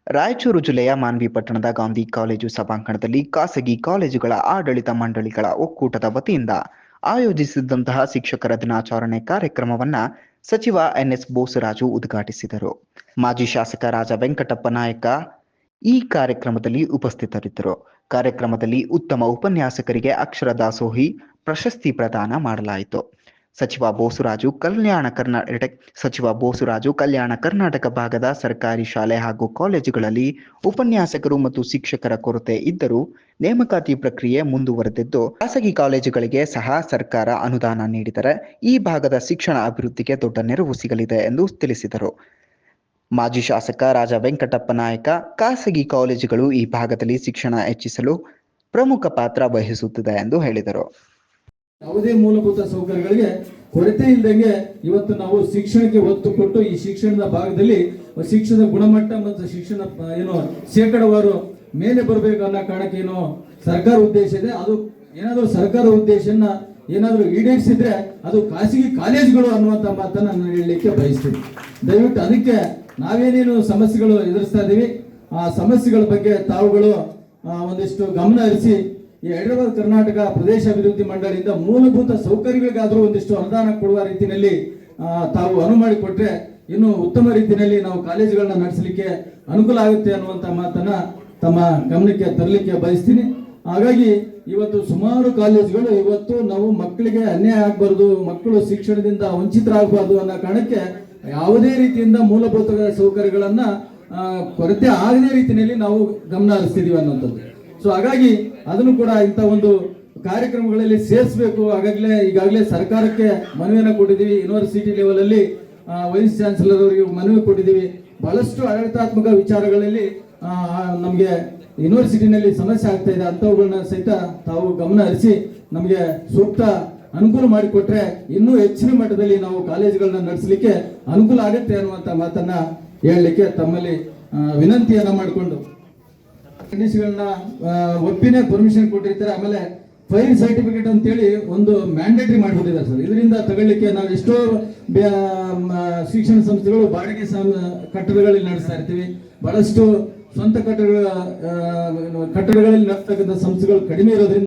ರಾಯಚೂರು ಜಿಲ್ಲೆಯ ಮಾನ್ವಿ ಪಟ್ಟಣದ ಗಾಂಧಿ ಕಾಲೇಜು ಸಭಾಂಗಣದಲ್ಲಿ ಖಾಸಗಿ ಕಾಲೇಜುಗಳ ಆಡಳಿತ ಮಂಡಳಿಗಳ ಒಕ್ಕೂಟದ ವತಿಯಿಂದ ಆಯೋಜಿಸಿದ್ದಂತಹ ಶಿಕ್ಷಕರ ದಿನಾಚರಣೆ ಕಾರ್ಯಕ್ರಮವನ್ನ ಸಚಿವ ಎನ್ಎಸ್ ಬೋಸರಾಜು ಉದ್ಘಾಟಿಸಿದರು. ಮಾಜಿ ಶಾಸಕ ರಾಜ ವೆಂಕಟಪ್ಪ ನಾಯಕ ಈ ಕಾರ್ಯಕ್ರಮದಲ್ಲಿ ಉಪಸ್ಥಿತರಿದ್ದರು. ಕಾರ್ಯಕ್ರಮದಲ್ಲಿ ಉತ್ತಮ ಉಪನ್ಯಾಸಕರಿಗೆ ಅಕ್ಷರ ದಾಸೋಹಿ ಪ್ರಶಸ್ತಿ ಪ್ರದಾನ ಮಾಡಲಾಯಿತು. ಸಚಿವ ಬೋಸರಾಜು ಕಲ್ಯಾಣ ಕರ್ನಾಟಕ ಭಾಗದ ಸರ್ಕಾರಿ ಶಾಲೆ ಹಾಗೂ ಕಾಲೇಜುಗಳಲ್ಲಿ ಉಪನ್ಯಾಸಕರು ಮತ್ತು ಶಿಕ್ಷಕರ ಕೊರತೆ ಇದ್ದರೂ ನೇಮಕಾತಿ ಪ್ರಕ್ರಿಯೆ ಮುಂದುವರೆದಿದ್ದು, ಖಾಸಗಿ ಕಾಲೇಜುಗಳಿಗೆ ಸಹ ಸರ್ಕಾರ ಅನುದಾನ ನೀಡಿದರೆ ಈ ಭಾಗದ ಶಿಕ್ಷಣ ಅಭಿವೃದ್ಧಿಗೆ ದೊಡ್ಡ ನೆರವು ಸಿಗಲಿದೆ ಎಂದು ತಿಳಿಸಿದರು. ಮಾಜಿ ಶಾಸಕ ರಾಜ ವೆಂಕಟಪ್ಪ ನಾಯಕ, ಖಾಸಗಿ ಕಾಲೇಜುಗಳು ಈ ಭಾಗದಲ್ಲಿ ಶಿಕ್ಷಣ ಹೆಚ್ಚಿಸಲು ಪ್ರಮುಖ ಪಾತ್ರ ವಹಿಸುತ್ತಿದೆ ಎಂದು ಹೇಳಿದರು. ಯಾವುದೇ ಮೂಲಭೂತ ಸೌಕರ್ಯಗಳಿಗೆ ಕೊರತೆ ಇಲ್ಲದಂಗೆ ಇವತ್ತು ನಾವು ಶಿಕ್ಷಣಕ್ಕೆ ಒತ್ತು ಕೊಟ್ಟು ಈ ಶಿಕ್ಷಣದ ಭಾಗದಲ್ಲಿ ಶಿಕ್ಷಣದ ಗುಣಮಟ್ಟ ಮತ್ತು ಶಿಕ್ಷಣ ಶೇಕಡವಾರು ಮೇಲೆ ಬರಬೇಕು ಅನ್ನೋ ಕಾರಣಕ್ಕೆ ಸರ್ಕಾರ ಉದ್ದೇಶ ಇದೆ. ಅದು ಏನಾದರೂ ಸರ್ಕಾರ ಉದ್ದೇಶನ ಏನಾದರೂ ಈಡೇರಿಸಿದ್ರೆ ಅದು ಖಾಸಗಿ ಕಾಲೇಜುಗಳು ಅನ್ನುವಂಥ ಮಾತನ್ನ ನಾನು ಹೇಳಲಿಕ್ಕೆ ಬಯಸ್ತೀನಿ. ದಯವಿಟ್ಟು ಅದಕ್ಕೆ ನಾವೇನೇನು ಸಮಸ್ಯೆಗಳು ಎದುರಿಸ್ತಾ ಇದ್ದೀವಿ ಆ ಸಮಸ್ಯೆಗಳ ಬಗ್ಗೆ ತಾವುಗಳು ಒಂದಿಷ್ಟು ಗಮನ ಹರಿಸಿ ಈ ಹೈದರಾಬಾದ್ ಕರ್ನಾಟಕ ಪ್ರದೇಶ ಅಭಿವೃದ್ಧಿ ಮಂಡಳಿಯಿಂದ ಮೂಲಭೂತ ಸೌಕರ್ಯಗಳಿಗಾದರೂ ಒಂದಿಷ್ಟು ಅನುದಾನ ಕೊಡುವ ರೀತಿಯಲ್ಲಿ ತಾವು ಅನುವು ಮಾಡಿಕೊಟ್ರೆ ಇನ್ನು ಉತ್ತಮ ರೀತಿಯಲ್ಲಿ ನಾವು ಕಾಲೇಜುಗಳನ್ನ ನಡೆಸಲಿಕ್ಕೆ ಅನುಕೂಲ ಆಗುತ್ತೆ ಅನ್ನುವಂಥ ಮಾತನ್ನ ತಮ್ಮ ಗಮನಕ್ಕೆ ತರಲಿಕ್ಕೆ ಬಯಸ್ತೀನಿ. ಹಾಗಾಗಿ ಇವತ್ತು ಸುಮಾರು ಕಾಲೇಜುಗಳು ಇವತ್ತು ನಾವು ಮಕ್ಕಳಿಗೆ ಅನ್ಯಾಯ ಆಗಬಾರ್ದು, ಮಕ್ಕಳು ಶಿಕ್ಷಣದಿಂದ ವಂಚಿತರಾಗಬಾರ್ದು ಅನ್ನೋ ಕಾರಣಕ್ಕೆ ಯಾವುದೇ ರೀತಿಯಿಂದ ಮೂಲಭೂತ ಸೌಕರ್ಯಗಳನ್ನ ಕೊರತೆ ಆಗದೇ ರೀತಿಯಲ್ಲಿ ನಾವು ಗಮನ ಹರಿಸ್ತಿದೀವಿ ಅನ್ನೋಂಥದ್ದು. ಸೊ ಹಾಗಾಗಿ ಅದನ್ನು ಕೂಡ ಇಂಥ ಒಂದು ಕಾರ್ಯಕ್ರಮಗಳಲ್ಲಿ ಸೇರಿಸಬೇಕು. ಈಗಾಗಲೇ ಸರ್ಕಾರಕ್ಕೆ ಮನವಿಯನ್ನು ಕೊಟ್ಟಿದ್ದೀವಿ. ಯೂನಿವರ್ಸಿಟಿ ಲೆವೆಲ್ ಅಲ್ಲಿ ವೈಸ್ ಚಾನ್ಸಲರ್ ಅವರಿಗೆ ಮನವಿ ಕೊಟ್ಟಿದ್ದೀವಿ. ಬಹಳಷ್ಟು ಆಡಳಿತಾತ್ಮಕ ವಿಚಾರಗಳಲ್ಲಿ ನಮಗೆ ಯೂನಿವರ್ಸಿಟಿನಲ್ಲಿ ಸಮಸ್ಯೆ ಆಗ್ತಾ ಇದೆ. ಅಂಥವುಗಳನ್ನ ಸಹಿತ ತಾವು ಗಮನ ಹರಿಸಿ ನಮಗೆ ಸೂಕ್ತ ಅನುಕೂಲ ಮಾಡಿಕೊಟ್ರೆ ಇನ್ನೂ ಹೆಚ್ಚಿನ ಮಟ್ಟದಲ್ಲಿ ನಾವು ಕಾಲೇಜುಗಳನ್ನ ನಡೆಸಲಿಕ್ಕೆ ಅನುಕೂಲ ಆಗುತ್ತೆ ಅನ್ನುವಂಥ ಮಾತನ್ನ ಹೇಳಲಿಕ್ಕೆ ತಮ್ಮಲ್ಲಿ ವಿನಂತಿಯನ್ನ ಮಾಡಿಕೊಂಡು ಕಂಡೀಷನ್ಗಳನ್ನ ಒಪ್ಪಿನೇ ಪರ್ಮಿಷನ್ ಕೊಟ್ಟಿರ್ತಾರೆ. ಆಮೇಲೆ ಫೈರ್ ಸರ್ಟಿಫಿಕೇಟ್ ಅಂತೇಳಿ ಒಂದು ಮ್ಯಾಂಡೇಟರಿ ಮಾಡಿಬಿಟ್ಟಿದ್ದಾರೆ ಸರ್. ಇದರಿಂದ ತಗೊಳ್ಳಿಕ್ಕೆ ನಾವು ಎಷ್ಟೋ ಶಿಕ್ಷಣ ಸಂಸ್ಥೆಗಳು ಬಾಡಿಗೆ ಕಟ್ಟಡಗಳಲ್ಲಿ ನಡೆಸ್ತಾ ಇರ್ತೀವಿ. ಬಹಳಷ್ಟು ಸ್ವಂತ ಕಟ್ಟಡಗಳಲ್ಲಿ ನಡೆಸ್ತಕ್ಕಂಥ ಸಂಸ್ಥೆಗಳು ಕಡಿಮೆ ಇರೋದ್ರಿಂದ